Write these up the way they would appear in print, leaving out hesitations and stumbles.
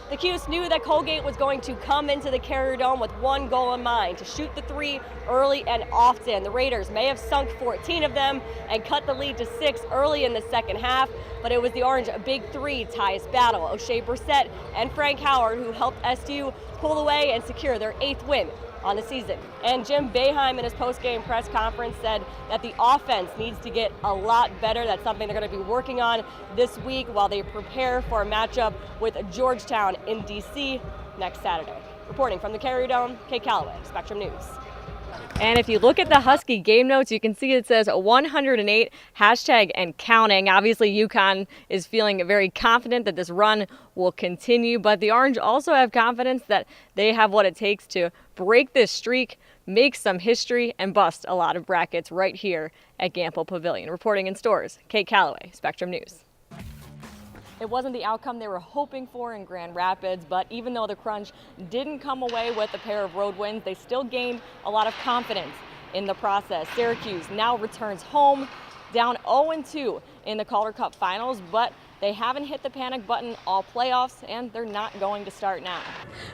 The Cuse knew that Colgate was going to come into the Carrier Dome with one goal in mind, to shoot the three early and often. The Raiders may have sunk 14 of them and cut the lead to 6 early in the second half, but it was the Orange big three, Tyus Battle, O'Shea Brissett, and Frank Howard who helped SU pull away and secure their 8th win on the season. And Jim Boeheim in his post-game press conference said that the offense needs to get a lot better. That's something they're going to be working on this week while they prepare for a matchup with Georgetown in D.C. next Saturday. Reporting from the Carrier Dome, Kate Callaway, Spectrum News. And if you look at the Husky game notes, you can see it says 108 hashtag and counting. Obviously, UConn is feeling very confident that this run will continue, but the Orange also have confidence that they have what it takes to break this streak, make some history, and bust a lot of brackets right here at Gampel Pavilion. Reporting in stores, Kate Callaway, Spectrum News. It wasn't the outcome they were hoping for in Grand Rapids, but even though the Crunch didn't come away with a pair of road wins, they still gained a lot of confidence in the process. Syracuse now returns home, down 0-2 in the Calder Cup Finals, but they haven't hit the panic button all playoffs, and they're not going to start now.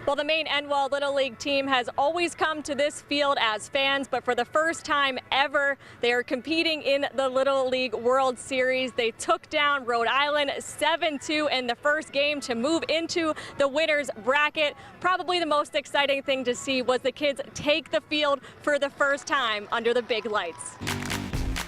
Well, the Maine Enwell Little League team has always come to this field as fans, but for the first time ever, they are competing in the Little League World Series. They took down Rhode Island 7-2 in the first game to move into the winner's bracket. Probably the most exciting thing to see was the kids take the field for the first time under the big lights.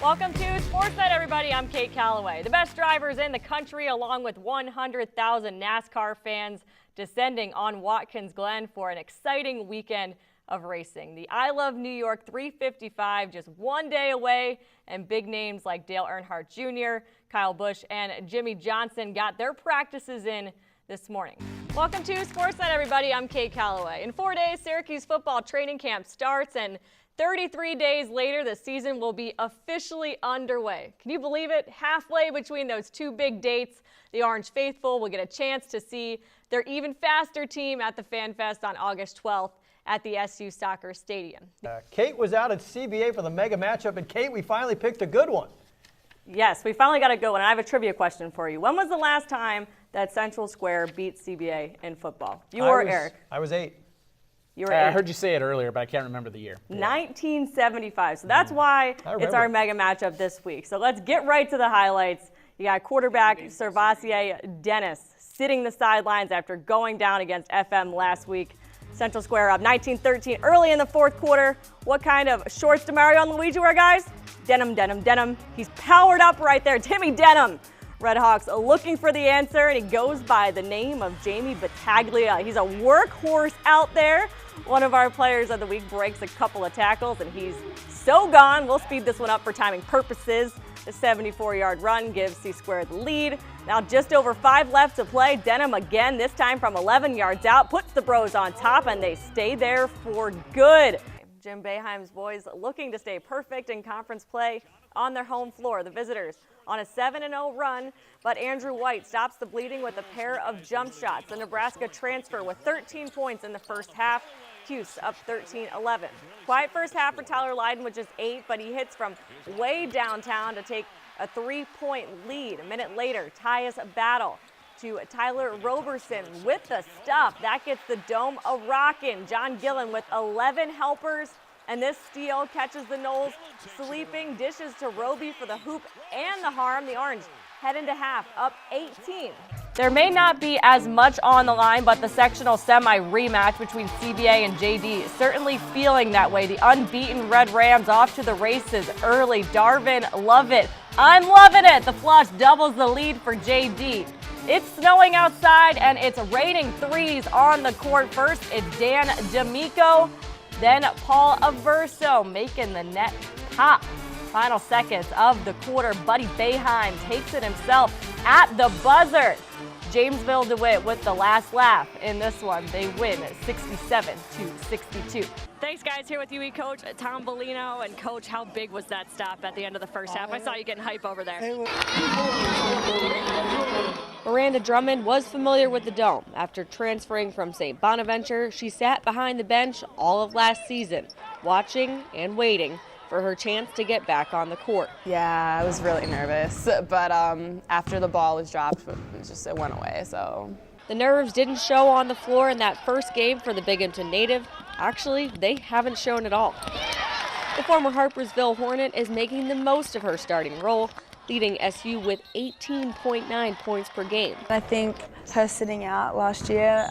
Welcome to Sportsnet, everybody. I'm Kate Callaway. The best drivers in the country, along with 100,000 NASCAR fans, descending on Watkins Glen for an exciting weekend of racing. The I Love New York 355 just one day away, and big names like Dale Earnhardt Jr., Kyle Busch, and Jimmy Johnson got their practices in this morning. Welcome to Sportsnet, everybody. I'm Kate Callaway. In 4 days, Syracuse football training camp starts, and 33 days later, the season will be officially underway. Can you believe it? Halfway between those two big dates, the Orange Faithful will get a chance to see their even faster team at the Fan Fest on August 12th at the SU Soccer Stadium. Kate was out at CBA for the mega matchup, and Kate, we finally picked a good one. Yes, we finally got a good one. I have a trivia question for you. When was the last time that Central Square beat CBA in football? You or Eric? I was 8. You were 8. I heard you say it earlier, but I can't remember the year. 1975. So that's why it's our mega matchup this week. So let's get right to the highlights. You got quarterback Servassier Dennis sitting the sidelines after going down against FM last week. Central Square up 19-13 early in the fourth quarter. What kind of shorts did Mario and Luigi wear, guys? Denim, denim, denim. He's powered up right there. Timmy Denham. Redhawks looking for the answer, and he goes by the name of Jamie Battaglia. He's a workhorse out there. One of our players of the week breaks a couple of tackles, and he's so gone. We'll speed this one up for timing purposes. The 74-yard run gives C-Square the lead. Now just over 5 left to play. Denham again, this time from 11 yards out, puts the Bros on top, and they stay there for good. Jim Boeheim's boys looking to stay perfect in conference play on their home floor. The visitors on a 7-0 run, but Andrew White stops the bleeding with a pair of jump shots. The Nebraska transfer with 13 points in the first half. Cuse up 13-11. Quiet first half for Tyler Lydon with just 8, but he hits from way downtown to take a 3-point lead. A minute later, Tyus Battle to Tyler Roberson with the stuff. That gets the Dome a-rockin'. John Gillen with 11 helpers, and this steal catches the Noles sleeping, dishes to Roby for the hoop and the harm. The Orange head into half, up 18. There may not be as much on the line, but the sectional semi rematch between CBA and JD is certainly feeling that way. The unbeaten Red Rams off to the races early. Darvin, love it. I'm loving it. The flush doubles the lead for JD. It's snowing outside, and it's raining threes on the court. First, it's Dan D'Amico, then Paul Averso making the net pop. Final seconds of the quarter, Buddy Boeheim takes it himself at the buzzer. Jamesville DeWitt with the last laugh in this one. They win 67-62. Thanks, guys. Here with you, Coach Tom Bellino. And, Coach, how big was that stop at the end of the first half? I saw you getting hype over there. Miranda Drummond was familiar with the Dome. After transferring from St. Bonaventure, she sat behind the bench all of last season, watching and waiting for her chance to get back on the court. Yeah, I was really nervous, but after the ball was dropped, it went away, so. The nerves didn't show on the floor in that first game for the Binghamton native. Actually, they haven't shown at all. The former Harpersville Hornet is making the most of her starting role, leading SU with 18.9 points per game. I think her sitting out last year,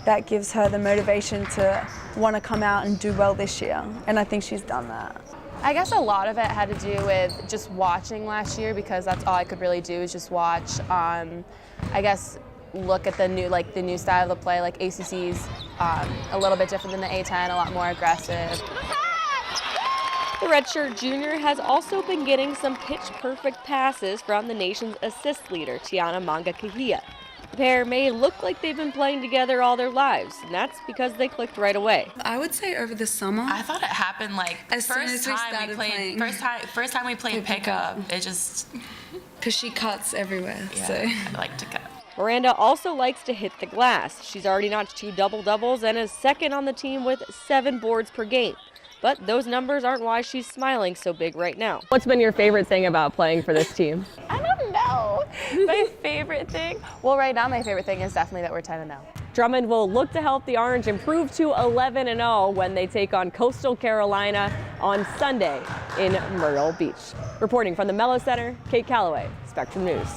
that gives her the motivation to want to come out and do well this year, and I think she's done that. I guess a lot of it had to do with just watching last year, because that's all I could really do is just watch. I guess look at the new style of the play. Like ACC's a little bit different than the A10, a lot more aggressive. The redshirt junior has also been getting some pitch-perfect passes from the nation's assist leader, TIANA MANGAKAHIA. The pair may look like they've been playing together all their lives, and that's because they clicked right away. I would say over the summer. I thought it happened like as soon as we started playing. First time we played pickup, it just. Because she cuts everywhere, Yeah, so. I like to cut. Miranda also likes to hit the glass. She's already notched 2 double-doubles and is second on the team with 7 boards per game. But those numbers aren't why she's smiling so big right now. What's been your favorite thing about playing for this team? I don't know. My favorite thing? Well, right now my favorite thing is definitely that we're 10-0. Drummond will look to help the Orange improve to 11-0 when they take on Coastal Carolina on Sunday in Myrtle Beach. Reporting from the Mello Center, Kate Callaway, Spectrum News.